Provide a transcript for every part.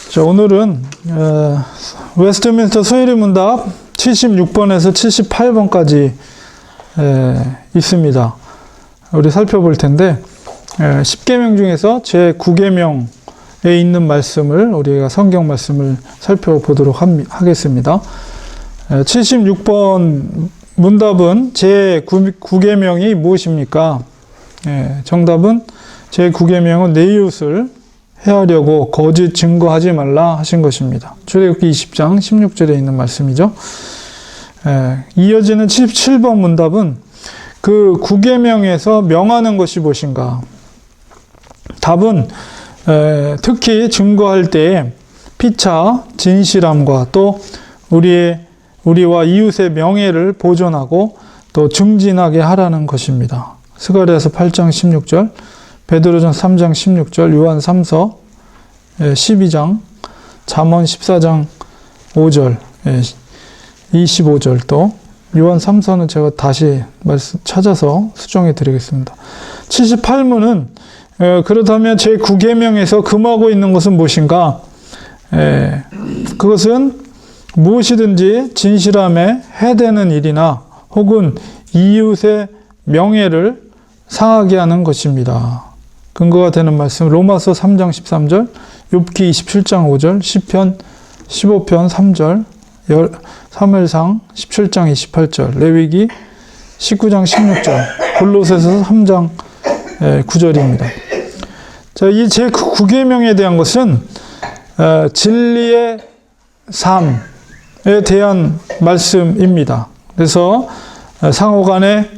자, 오늘은 웨스트민스터 소요리 문답 76번에서 78번까지 있습니다. 우리 살펴볼 텐데 10계명 중에서 제 9계명에 있는 말씀을 우리가 성경 말씀을 살펴보도록 하겠습니다. 76번 문답은 제 9계명이 무엇입니까? 정답은 제 9계명은 내 이웃을 해하려고 거짓 증거하지 말라 하신 것입니다. 출애굽기 20장 16절에 있는 말씀이죠. 이어지는 77번 문답은 그 9계명에서 명하는 것이 무엇인가? 답은 특히 증거할 때에 피차, 진실함과 또 우리와 이웃의 명예를 보존하고 또 증진하게 하라는 것입니다. 스가랴서 8장 16절, 베드로전서 3장 16절, 요한 3서 12장, 잠언 14장 5절, 25절 또 요한 3서는 제가 다시 찾아서 수정해 드리겠습니다. 78문은 그렇다면 제 9계명에서 금하고 있는 것은 무엇인가? 그것은 무엇이든지 진실함에 해대는 일이나 혹은 이웃의 명예를 상하게 하는 것입니다. 근거가 되는 말씀 로마서 3장 13절, 욥기 27장 5절, 시편 15편 3절, 사무엘상 17장 28절, 레위기 19장 16절, 골로새서 3장 9절입니다. 자, 이 제 9계명에 대한 것은 진리의 삶에 대한 말씀입니다. 그래서 상호간의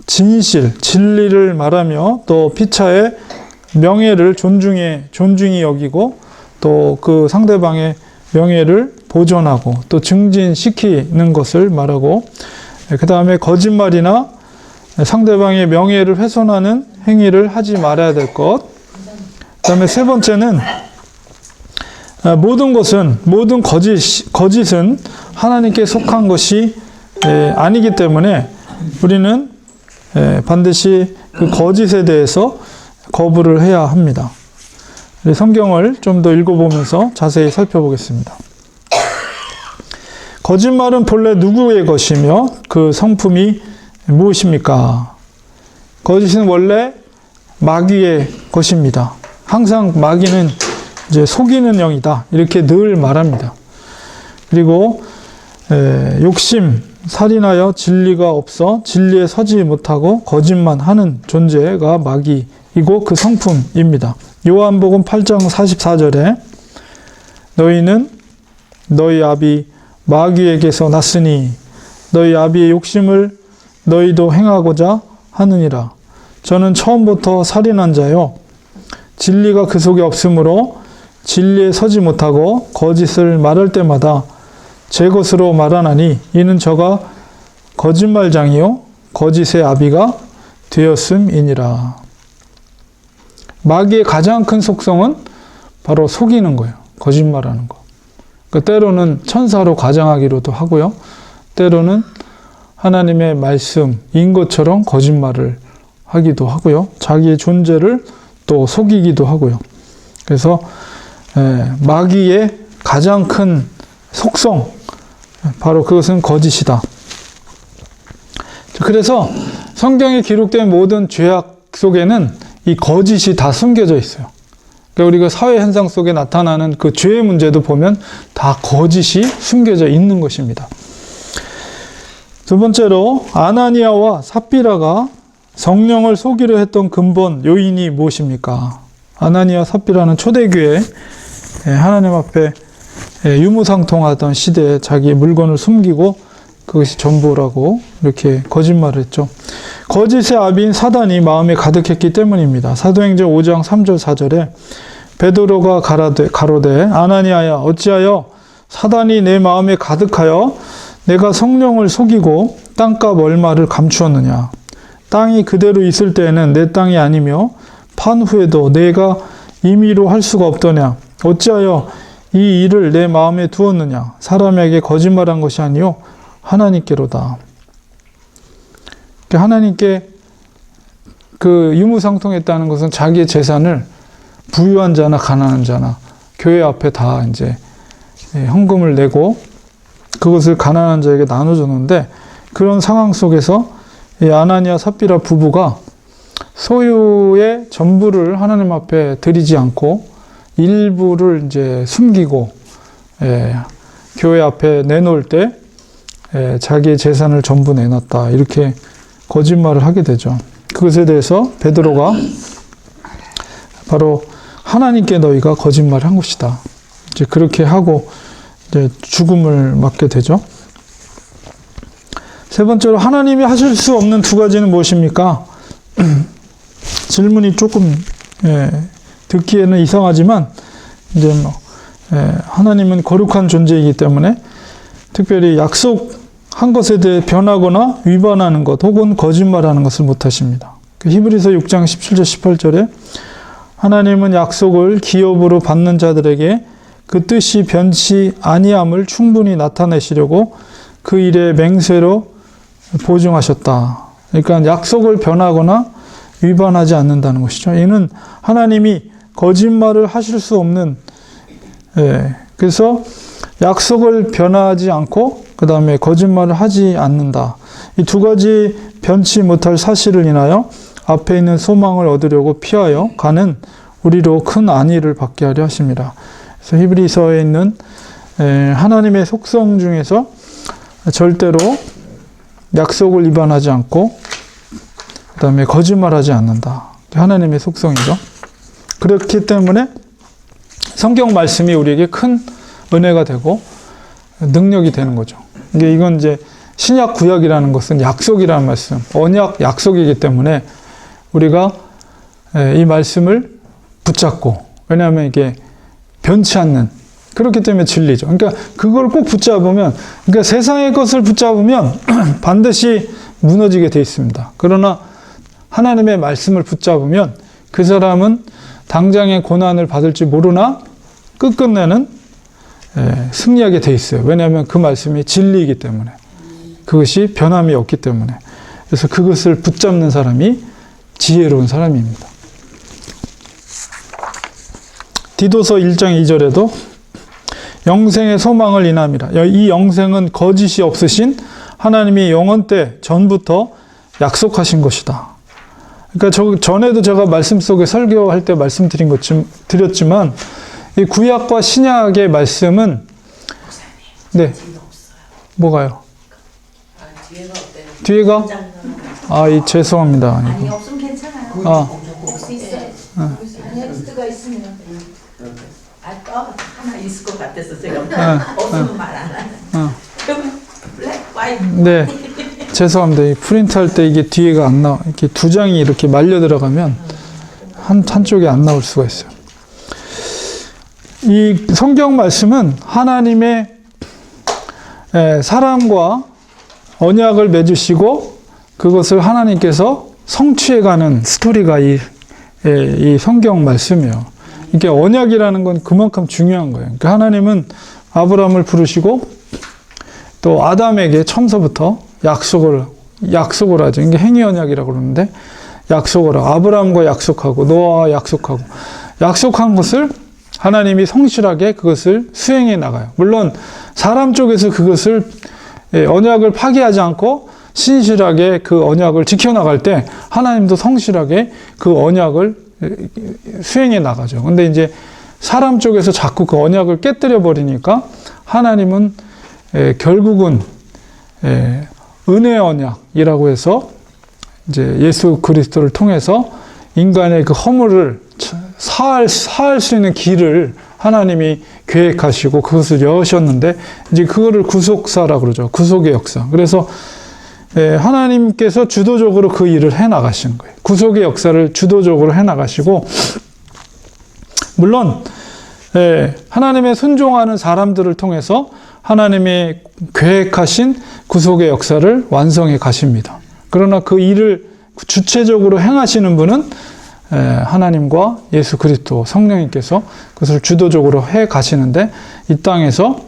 진리를 말하며 또 피차의 명예를 존중히 여기고 또 그 상대방의 명예를 보존하고 또 증진시키는 것을 말하고, 그 다음에 거짓말이나 상대방의 명예를 훼손하는 행위를 하지 말아야 될 것. 그 다음에 세 번째는 모든 거짓은 하나님께 속한 것이 아니기 때문에 우리는 반드시 그 거짓에 대해서 거부를 해야 합니다. 성경을 좀 더 읽어보면서 자세히 살펴보겠습니다. 거짓말은 본래 누구의 것이며 그 성품이 무엇입니까? 거짓은 원래 마귀의 것입니다. 항상 마귀는 이제 속이는 영이다, 이렇게 늘 말합니다. 그리고 욕심, 살인하여 진리가 없어 진리에 서지 못하고 거짓만 하는 존재가 마귀이고 그 성품입니다. 요한복음 8장 44절에 너희는 너희 아비 마귀에게서 났으니 너희 아비의 욕심을 너희도 행하고자 하느니라. 저는 처음부터 살인한 자요 진리가 그 속에 없으므로 진리에 서지 못하고 거짓을 말할 때마다 제 것으로 말하나니 이는 저가 거짓말장이요 거짓의 아비가 되었음이니라. 마귀의 가장 큰 속성은 바로 속이는 거예요. 거짓말하는 거. 때로는 천사로 가장하기로도 하고요. 때로는 하나님의 말씀인 것처럼 거짓말을 하기도 하고요. 자기의 존재를 또 속이기도 하고요. 그래서 마귀의 가장 큰 속성, 바로 그것은 거짓이다. 그래서 성경에 기록된 모든 죄악 속에는 이 거짓이 다 숨겨져 있어요. 그러니까 우리가 사회 현상 속에 나타나는 그 죄의 문제도 보면 다 거짓이 숨겨져 있는 것입니다. 두 번째로 아나니아와 삽비라가 성령을 속이려 했던 근본 요인이 무엇입니까? 아나니아 삽비라는 초대교회 하나님 앞에 유무상통하던 시대에 자기의 물건을 숨기고 그것이 전부라고 이렇게 거짓말을 했죠. 거짓의 아비인 사단이 마음에 가득했기 때문입니다. 사도행전 5장 3절 4절에 베드로가 가로되 아나니아야 어찌하여 사단이 내 마음에 가득하여 내가 성령을 속이고 땅값 얼마를 감추었느냐. 땅이 그대로 있을 때에는 내 땅이 아니며 판 후에도 내가 임의로 할 수가 없더냐. 어찌하여 이 일을 내 마음에 두었느냐. 사람에게 거짓말한 것이 아니요 하나님께로다. 하나님께 그 유무상통했다는 것은 자기의 재산을 부유한 자나 가난한 자나 교회 앞에 다 이제 헌금을 내고 그것을 가난한 자에게 나눠줬는데, 그런 상황 속에서 이 아나니아 삽비라 부부가 소유의 전부를 하나님 앞에 드리지 않고 일부를 이제 숨기고 교회 앞에 내놓을 때 자기의 재산을 전부 내놨다, 이렇게 거짓말을 하게 되죠. 그것에 대해서 베드로가 바로 하나님께 너희가 거짓말한 것이다, 이제 그렇게 하고 이제 죽음을 맞게 되죠. 세 번째로 하나님이 하실 수 없는 두 가지는 무엇입니까? 질문이 조금 듣기에는 이상하지만 이제 하나님은 거룩한 존재이기 때문에 특별히 약속한 것에 대해 변하거나 위반하는 것 혹은 거짓말하는 것을 못하십니다. 히브리서 6장 17절 18절에 하나님은 약속을 기업으로 받는 자들에게 그 뜻이 변치 아니함을 충분히 나타내시려고 그 일에 맹세로 보증하셨다. 그러니까 약속을 변하거나 위반하지 않는다는 것이죠. 이는 하나님이 거짓말을 하실 수 없는, 그래서 약속을 변하지 않고 그 다음에 거짓말을 하지 않는다. 이 두 가지 변치 못할 사실을 인하여 앞에 있는 소망을 얻으려고 피하여 가는 우리로 큰 안위를 받게 하려 하십니다. 그래서 히브리서에 있는 하나님의 속성 중에서 절대로 약속을 위반하지 않고 그 다음에 거짓말하지 않는다, 하나님의 속성이죠. 그렇기 때문에 성경 말씀이 우리에게 큰 은혜가 되고 능력이 되는 거죠. 이건 이제 신약 구약이라는 것은 약속이라는 말씀, 언약 약속이기 때문에 우리가 이 말씀을 붙잡고, 왜냐하면 이게 변치 않는, 그렇기 때문에 진리죠. 그러니까 그걸 꼭 붙잡으면, 그러니까 세상의 것을 붙잡으면 반드시 무너지게 돼 있습니다. 그러나 하나님의 말씀을 붙잡으면 그 사람은 당장의 고난을 받을지 모르나 끝끝내는 승리하게 돼 있어요. 왜냐하면 그 말씀이 진리이기 때문에, 그것이 변함이 없기 때문에. 그래서 그것을 붙잡는 사람이 지혜로운 사람입니다. 디도서 1장 2절에도 영생의 소망을 인함이라. 이 영생은 거짓이 없으신 하나님이 영원 때 전부터 약속하신 것이다. 그러니까 전에도 제가 말씀 속에 설교할 때 말씀드린 드렸지만, 이 구약과 신약의 말씀은, 네, 뭐가요? 뒤에가? 죄송합니다. 아니, 없으면 괜찮아요. 혹시 있어요? 텍스트가 있으면. 하나 있을 것 같아서 제가 없으면 말 안 하는. 그러면 블랙, 화이트. 네, 죄송합니다. 이 프린트할 때 이게 뒤에가 안 나와. 이렇게 두 장이 이렇게 말려 들어가면 한쪽이 안 나올 수가 있어요. 이 성경 말씀은 하나님의 사람과 언약을 맺으시고 그것을 하나님께서 성취해가는 스토리가 이 성경 말씀이에요. 이게 언약이라는 건 그만큼 중요한 거예요. 그러니까 하나님은 아브라함을 부르시고 또 아담에게 처음서부터 약속을 하죠. 이게 행위 언약이라고 그러는데, 약속을 하고 아브라함과 약속하고 노아와 약속하고, 약속한 것을 하나님이 성실하게 그것을 수행해 나가요. 물론 사람 쪽에서 그것을 언약을 파기하지 않고 신실하게 그 언약을 지켜나갈 때 하나님도 성실하게 그 언약을 수행해 나가죠. 근데 이제 사람 쪽에서 자꾸 그 언약을 깨뜨려 버리니까 하나님은 결국은 은혜 언약이라고 해서 이제 예수 그리스도를 통해서 인간의 그 허물을 사할 수 있는 길을 하나님이 계획하시고 그것을 여셨는데, 이제 그거를 구속사라고 그러죠. 구속의 역사. 그래서 하나님께서 주도적으로 그 일을 해 나가시는 거예요. 구속의 역사를 주도적으로 해 나가시고, 물론 하나님의 순종하는 사람들을 통해서 하나님의 계획하신 구속의 역사를 완성해 가십니다. 그러나 그 일을 주체적으로 행하시는 분은 하나님과 예수 그리스도 성령님께서 그것을 주도적으로 해 가시는데, 이 땅에서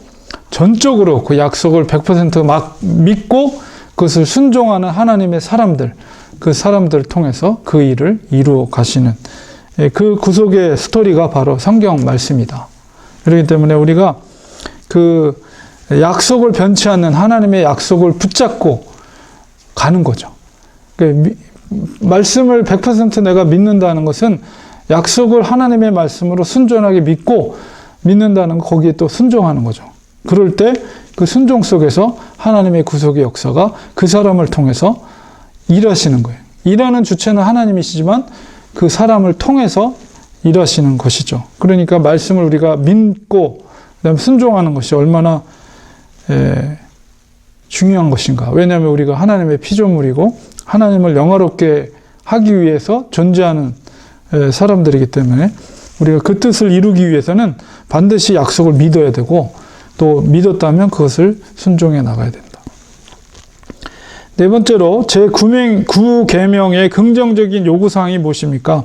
전적으로 그 약속을 100% 막 믿고 그것을 순종하는 하나님의 사람들, 그 사람들을 통해서 그 일을 이루어 가시는 그 구속의 스토리가 바로 성경 말씀이다. 그렇기 때문에 우리가 그 약속을 변치 않는 하나님의 약속을 붙잡고 가는 거죠. 말씀을 100% 내가 믿는다는 것은 약속을 하나님의 말씀으로 순전하게 믿고 믿는다는 거, 거기에 또 순종하는 거죠. 그럴 때 그 순종 속에서 하나님의 구속의 역사가 그 사람을 통해서 일하시는 거예요. 일하는 주체는 하나님이시지만 그 사람을 통해서 일하시는 것이죠. 그러니까 말씀을 우리가 믿고 그다음에 순종하는 것이 얼마나 중요한 것인가. 왜냐하면 우리가 하나님의 피조물이고 하나님을 영화롭게 하기 위해서 존재하는 사람들이기 때문에 우리가 그 뜻을 이루기 위해서는 반드시 약속을 믿어야 되고 또 믿었다면 그것을 순종해 나가야 된다. 네 번째로 제9계명의 긍정적인 요구사항이 무엇입니까?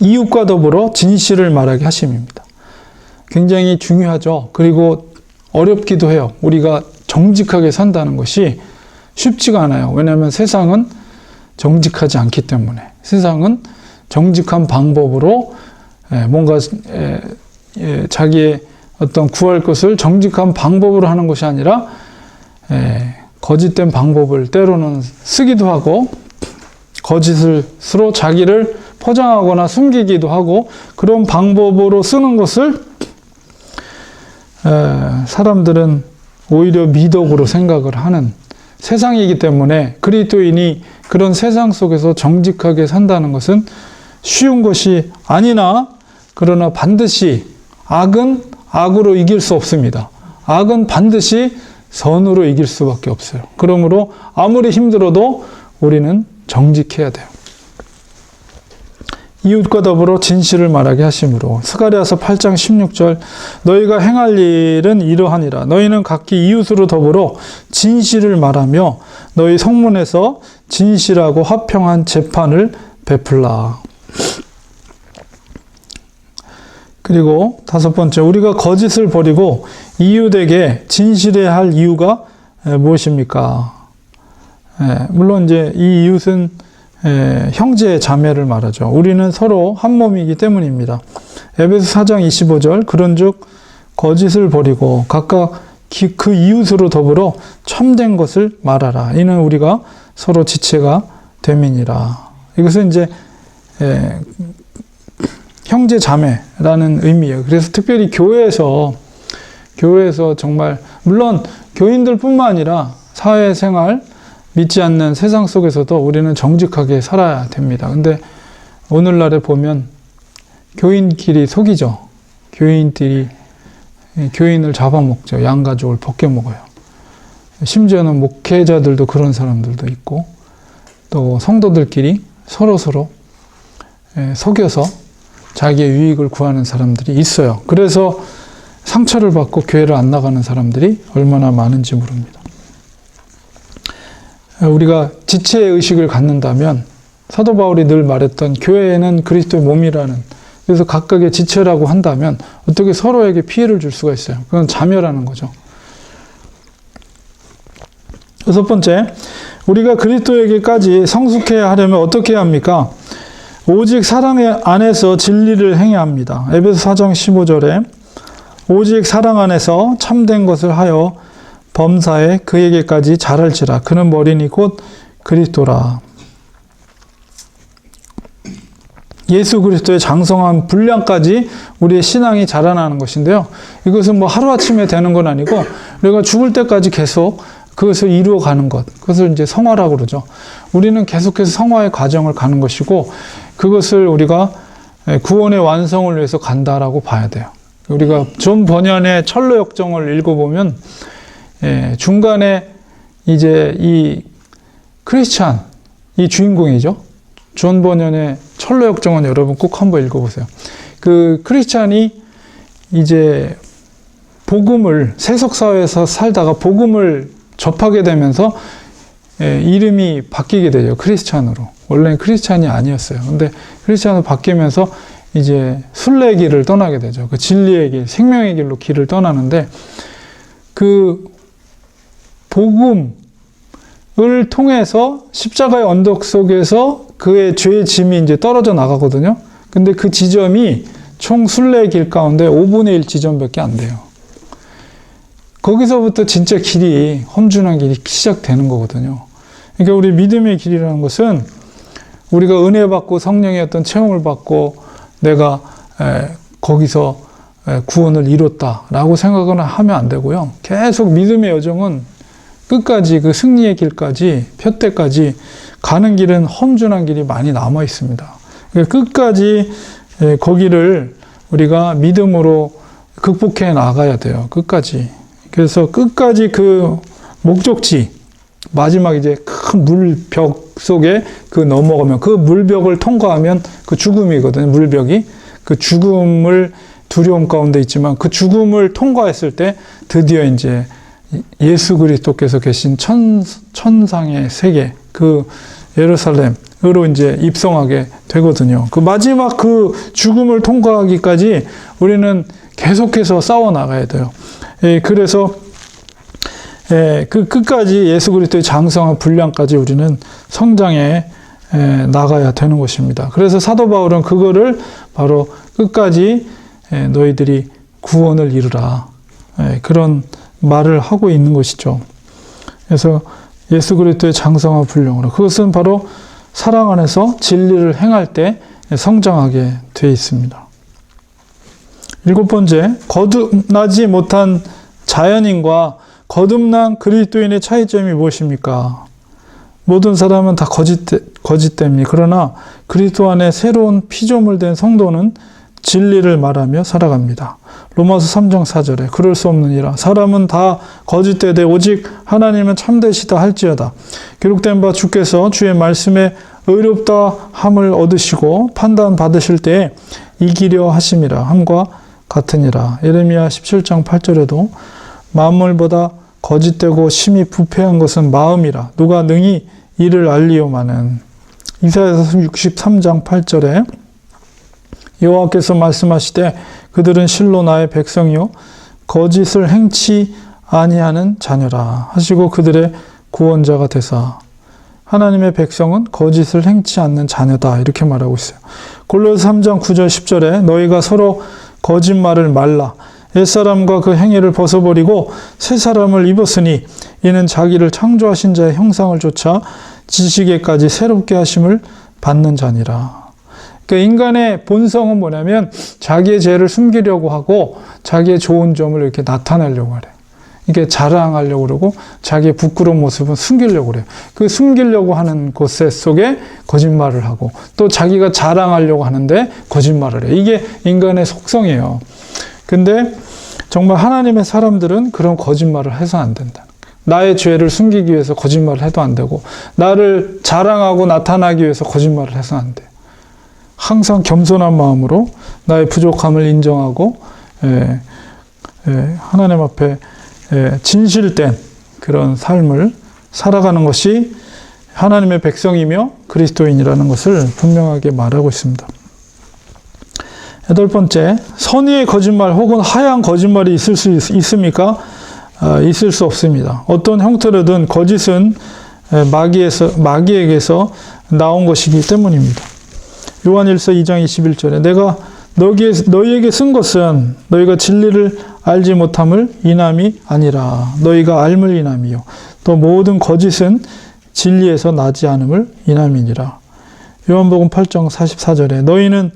이웃과 더불어 진실을 말하게 하심입니다. 굉장히 중요하죠. 그리고 어렵기도 해요. 우리가 정직하게 산다는 것이 쉽지가 않아요. 왜냐하면 세상은 정직하지 않기 때문에. 세상은 정직한 방법으로 뭔가 자기의 어떤 구할 것을 정직한 방법으로 하는 것이 아니라 거짓된 방법을 때로는 쓰기도 하고 거짓으로 자기를 포장하거나 숨기기도 하고 그런 방법으로 쓰는 것을 사람들은 오히려 미덕으로 생각을 하는 세상이기 때문에 그리스도인이 그런 세상 속에서 정직하게 산다는 것은 쉬운 것이 아니나 그러나 반드시 악은 악으로 이길 수 없습니다. 악은 반드시 선으로 이길 수밖에 없어요. 그러므로 아무리 힘들어도 우리는 정직해야 돼요. 이웃과 더불어 진실을 말하게 하심으로 스가랴서 8장 16절 너희가 행할 일은 이러하니라 너희는 각기 이웃으로 더불어 진실을 말하며 너희 성문에서 진실하고 화평한 재판을 베풀라. 그리고 다섯 번째, 우리가 거짓을 버리고 이웃에게 진실해야 할 이유가 무엇입니까? 물론 이제 이 이웃은 형제 자매를 말하죠. 우리는 서로 한 몸이기 때문입니다. 에베소 4장 25절 그런즉 거짓을 버리고 각각 그 이웃으로 더불어 참된 것을 말하라. 이는 우리가 서로 지체가 됨이니라. 이것은 이제 형제 자매라는 의미예요. 그래서 특별히 교회에서 정말 물론 교인들뿐만 아니라 사회생활 믿지 않는 세상 속에서도 우리는 정직하게 살아야 됩니다. 근데 오늘날에 보면 교인끼리 속이죠. 교인들이 교인을 잡아먹죠. 양가족을 벗겨먹어요. 심지어는 목회자들도 그런 사람들도 있고 또 성도들끼리 서로서로 속여서 자기의 유익을 구하는 사람들이 있어요. 그래서 상처를 받고 교회를 안 나가는 사람들이 얼마나 많은지 모릅니다. 우리가 지체의식을 갖는다면 사도 바울이 늘 말했던 교회는 그리스도의 몸이라는 그래서 각각의 지체라고 한다면 어떻게 서로에게 피해를 줄 수가 있어요. 그건 자멸하는 거죠. 여섯 번째, 우리가 그리스도에게까지 성숙해야 하려면 어떻게 해야 합니까? 오직 사랑 안에서 진리를 행해야 합니다. 에베소 4장 15절에 오직 사랑 안에서 참된 것을 하여 범사에 그에게까지 자랄지라. 그는 머리니 곧 그리스도라. 예수 그리스도의 장성한 분량까지 우리의 신앙이 자라나는 것인데요. 이것은 뭐 하루아침에 되는 건 아니고 우리가 죽을 때까지 계속 그것을 이루어가는 것. 그것을 이제 성화라고 그러죠. 우리는 계속해서 성화의 과정을 가는 것이고 그것을 우리가 구원의 완성을 위해서 간다라고 봐야 돼요. 우리가 존 버년의 철로 역정을 읽어보면 중간에 이제 이 크리스찬, 이 주인공이죠. 존 버년의 철로 역정은 여러분 꼭 한번 읽어보세요. 그 크리스찬이 이제 복음을 세속사회에서 살다가 복음을 접하게 되면서 이름이 바뀌게 되죠. 크리스찬으로. 원래는 크리스찬이 아니었어요. 근데 크리스찬으로 바뀌면서 이제 순례의 길을 떠나게 되죠. 그 진리의 길, 생명의 길로 길을 떠나는데 그 복음을 통해서 십자가의 언덕 속에서 그의 죄의 짐이 이제 떨어져 나가거든요. 근데 그 지점이 총 순례의 길 가운데 5분의 1 지점밖에 안 돼요. 거기서부터 진짜 길이, 험준한 길이 시작되는 거거든요. 그러니까 우리 믿음의 길이라는 것은 우리가 은혜 받고 성령의 어떤 체험을 받고 내가 거기서 구원을 이뤘다라고 생각은 하면 안 되고요. 계속 믿음의 여정은 끝까지 그 승리의 길까지, 표대까지 가는 길은 험준한 길이 많이 남아 있습니다. 그러니까 끝까지 거기를 우리가 믿음으로 극복해 나가야 돼요. 끝까지. 그래서 끝까지 그 목적지, 마지막 이제 큰 물벽 속에 그 넘어가면, 그 물벽을 통과하면 그 죽음이거든요. 물벽이. 그 죽음을 두려움 가운데 있지만 그 죽음을 통과했을 때 드디어 이제 예수 그리스도께서 계신 천상의 세계, 그 예루살렘으로 이제 입성하게 되거든요. 그 마지막 그 죽음을 통과하기까지 우리는 계속해서 싸워 나가야 돼요. 그래서 그 끝까지 예수 그리스도의 장성한 분량까지 우리는 성장해 나가야 되는 것입니다. 그래서 사도 바울은 그거를 바로 끝까지 너희들이 구원을 이루라, 그런 말을 하고 있는 것이죠. 그래서 예수 그리스도의 장성한 분량으로, 그것은 바로 사랑 안에서 진리를 행할 때 성장하게 되어 있습니다. 7번째, 거듭나지 못한 자연인과 거듭난 그리스도인의 차이점이 무엇입니까? 모든 사람은 다 거짓됨이, 그러나 그리스도 안에 새로운 피조물된 성도는 진리를 말하며 살아갑니다. 로마서 3장 4절에 그럴 수 없느니라. 사람은 다 거짓되되 오직 하나님은 참되시다 할지어다. 기록된 바 주께서 주의 말씀에 의롭다 함을 얻으시고 판단 받으실 때에 이기려 하심이라 함과 같으니라. 예레미야 17장 8절에도 만물보다 거짓되고 심히 부패한 것은 마음이라. 누가 능히 이를 알리오마는. 이사야서 63장 8절에 여호와께서 말씀하시되 그들은 실로 나의 백성이요 거짓을 행치 아니하는 자녀라 하시고 그들의 구원자가 되사. 하나님의 백성은 거짓을 행치 않는 자녀다, 이렇게 말하고 있어요. 골로새 3장 9절 10절에 너희가 서로 거짓말을 말라. 옛사람과 그 행위를 벗어버리고 새 사람을 입었으니 이는 자기를 창조하신 자의 형상을 좇아 지식에까지 새롭게 하심을 받는 자니라. 그러니까 인간의 본성은 뭐냐면 자기의 죄를 숨기려고 하고 자기의 좋은 점을 이렇게 나타내려고 하래요. 이게 자랑하려고 그러고 자기의 부끄러운 모습은 숨기려고 그래요. 그 숨기려고 하는 곳 속에 거짓말을 하고 또 자기가 자랑하려고 하는데 거짓말을 해요. 이게 인간의 속성이에요. 근데 정말 하나님의 사람들은 그런 거짓말을 해서 안 된다. 나의 죄를 숨기기 위해서 거짓말을 해도 안 되고 나를 자랑하고 나타나기 위해서 거짓말을 해서 안 돼. 항상 겸손한 마음으로 나의 부족함을 인정하고 하나님 앞에 진실된 그런 삶을 살아가는 것이 하나님의 백성이며 그리스도인이라는 것을 분명하게 말하고 있습니다. 8번째, 선의의 거짓말 혹은 하얀 거짓말이 있을 수 있습니까? 있을 수 없습니다. 어떤 형태로든 거짓은 마귀에게서 나온 것이기 때문입니다. 요한일서 2장 21절에 내가 너희에게 쓴 것은 너희가 진리를 알지 못함을 인함이 아니라 너희가 알물 인함이요 또 모든 거짓은 진리에서 나지 않음을 인함이니라. 요한복음 8장 44절에 너희는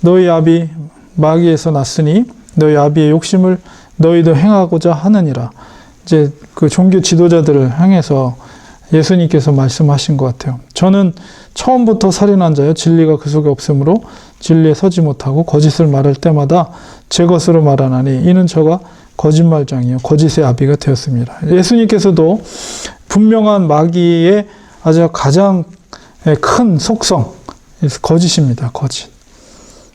너희 아비 마귀에서 났으니 너희 아비의 욕심을 너희도 행하고자 하느니라. 이제 그 종교 지도자들을 향해서 예수님께서 말씀하신 것 같아요. 저는 처음부터 살인한 자요 진리가 그 속에 없으므로 진리에 서지 못하고 거짓을 말할 때마다 제 것으로 말하나니 이는 저가 거짓말장이요 거짓의 아비가 되었습니다. 예수님께서도 분명한 마귀의 아주 가장 큰 속성, 거짓입니다. 거짓.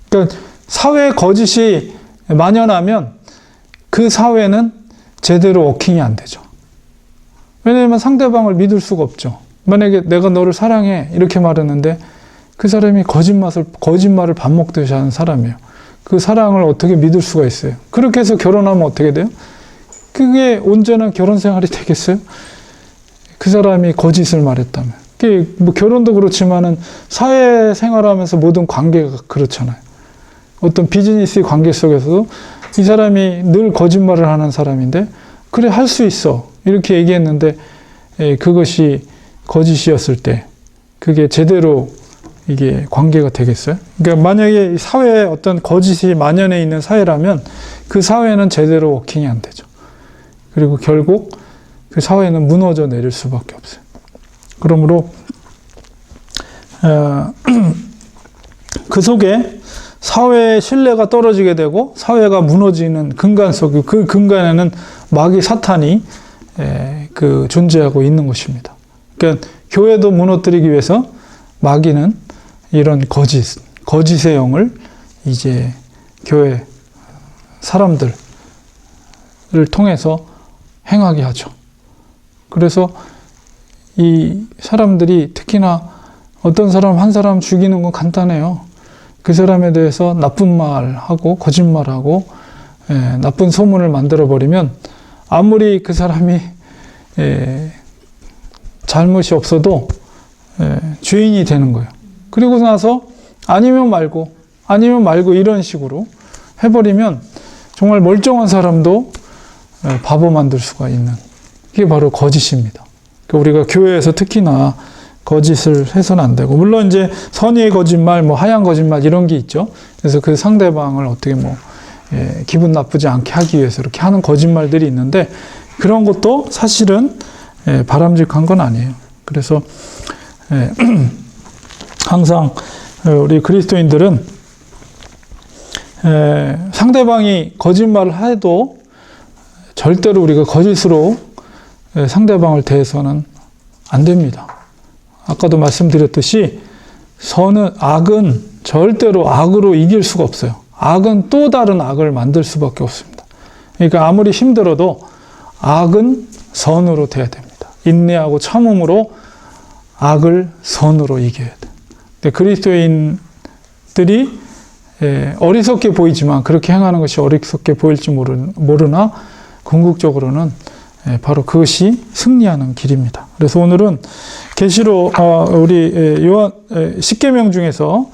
그러니까 사회에 거짓이 만연하면 그 사회는 제대로 워킹이 안 되죠. 왜냐하면 상대방을 믿을 수가 없죠. 만약에 내가 너를 사랑해 이렇게 말했는데 그 사람이 거짓말을 밥 먹듯이 하는 사람이에요. 그 사랑을 어떻게 믿을 수가 있어요? 그렇게 해서 결혼하면 어떻게 돼요? 그게 온전한 결혼 생활이 되겠어요? 그 사람이 거짓을 말했다면. 그게 뭐 결혼도 그렇지만은 사회 생활하면서 모든 관계가 그렇잖아요. 어떤 비즈니스 관계 속에서도 이 사람이 늘 거짓말을 하는 사람인데 그래 할 수 있어 이렇게 얘기했는데 그것이 거짓이었을 때 그게 제대로 이게 관계가 되겠어요? 그러니까 만약에 사회에 어떤 거짓이 만연해 있는 사회라면 그 사회는 제대로 워킹이 안 되죠. 그리고 결국 그 사회는 무너져 내릴 수밖에 없어요. 그러므로 그 속에 사회의 신뢰가 떨어지게 되고 사회가 무너지는 근간 속에 그 근간에는 마귀 사탄이 그 존재하고 있는 것입니다. 그러니까 교회도 무너뜨리기 위해서 마귀는 이런 거짓의 영을 이제 교회 사람들을 통해서 행하게 하죠. 그래서 이 사람들이 특히나 어떤 사람 한 사람 죽이는 건 간단해요. 그 사람에 대해서 나쁜 말하고 거짓말하고 나쁜 소문을 만들어버리면 아무리 그 사람이 잘못이 없어도 죄인이 되는 거예요. 그리고 나서 아니면 말고 이런 식으로 해버리면 정말 멀쩡한 사람도 바보 만들 수가 있는 그게 바로 거짓입니다. 우리가 교회에서 특히나 거짓을 해서는 안 되고 물론 이제 선의의 거짓말, 뭐 하얀 거짓말 이런 게 있죠. 그래서 그 상대방을 어떻게 기분 나쁘지 않게 하기 위해서 이렇게 하는 거짓말들이 있는데 그런 것도 사실은 바람직한 건 아니에요. 그래서 항상 우리 그리스도인들은 상대방이 거짓말을 해도 절대로 우리가 거짓으로 상대방을 대해서는 안 됩니다. 아까도 말씀드렸듯이 악은 절대로 악으로 이길 수가 없어요. 악은 또 다른 악을 만들 수밖에 없습니다. 그러니까 아무리 힘들어도 악은 선으로 돼야 됩니다. 인내하고 참음으로 악을 선으로 이겨야 돼요. 근데 그리스도인들이 어리석게 보이지만 그렇게 행하는 것이 어리석게 보일지 모르나 궁극적으로는 바로 그것이 승리하는 길입니다. 그래서 오늘은 계시록 우리 요한 10계명 중에서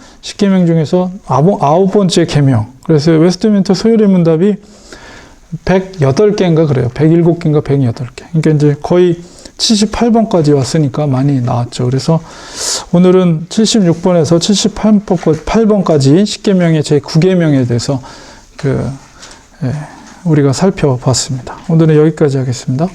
9번째 계명. 그래서 웨스트민스터 소요리 문답이 108개인가 그래요. 107개인가 108개. 그러니까 이제 거의 78번까지 왔으니까 많이 나왔죠. 그래서 오늘은 76번에서 78번까지 10계명의 제 9계명에 대해서 우리가 살펴봤습니다. 오늘은 여기까지 하겠습니다.